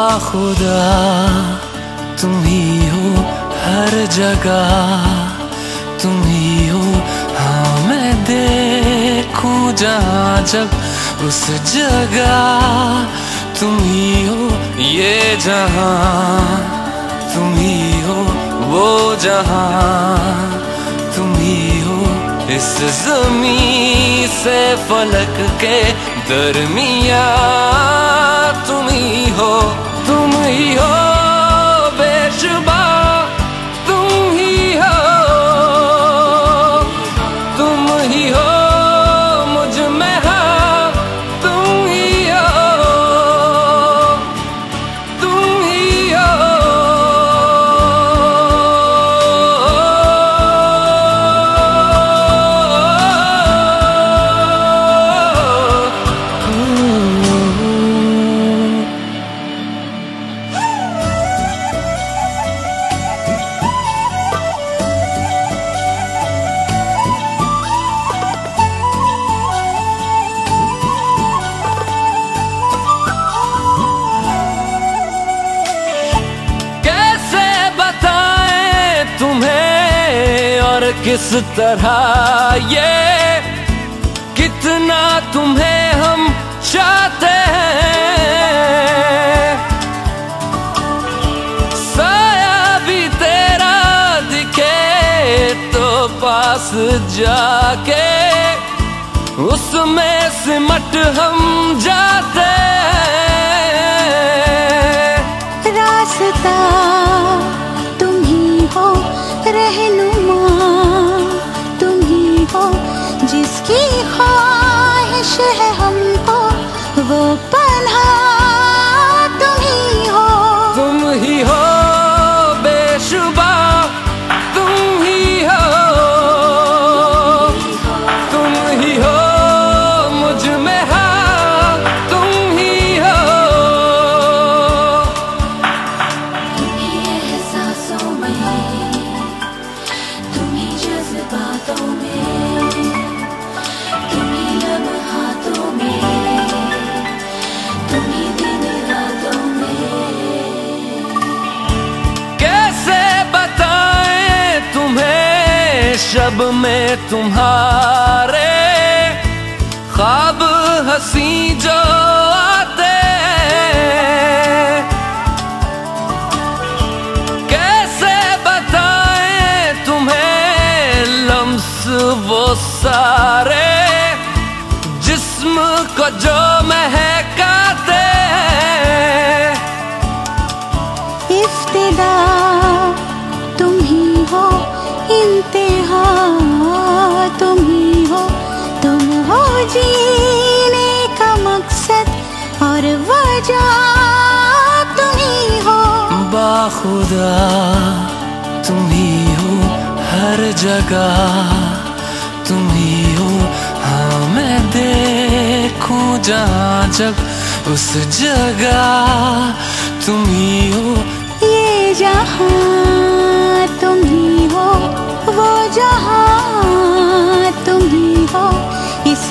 बाखुदा तुम ही हो हर जगह, तुम ही हो। हाँ मैं देखूं जहाँ जब उस जगह तुम ही हो। ये जहाँ तुम ही हो, वो जहाँ तुम ही हो। इस ज़मीं से फलक के दरमिया तुम ही हो, तुम ही हो बेशुबा, तुम ही हो, तुम ही हो मुझ में हाँ, तुम ही हो, तुम ही हो। किस तरह ये कितना तुम्हें हम चाहते हैं। साया भी तेरा दिखे तो पास जाके उसमें सिमट हम जाते हैं। रास्ता तुम ही हो, रहनुमा तुम ही हो, जिसकी ख्वाहिश है हमको वो पनाह तुम ही हो। तुम ही हो बेशुबा, तुम ही हो, तुम ही हो मुझ में हाँ, तुम ही हो। तुम ही एहसासों में, तुम ही जज्बातों में, तुम ही लम्हातों में, तुम ही दिन रातों में। कैसे बताएं तुम्हें शब में तुम्हारे ख्वाब हंसी जो आते हैं। कैसे बताएं तुम्हें लम्स वो सारे जिस्म को जो महकाते हैं। इफ्तिदा तुम ही हो, इंतहा तुम ही हो, तुम हो जीने का मकसद और वजह तुम ही हो। बाखुदा तुम ही हो हर जगह, तुम ही हो। हाँ मैं देखूं जहाँ जब उस जगह तुम ही हो। ये जहाँ तुम ही हो, वो जहाँ तुम ही हो। इस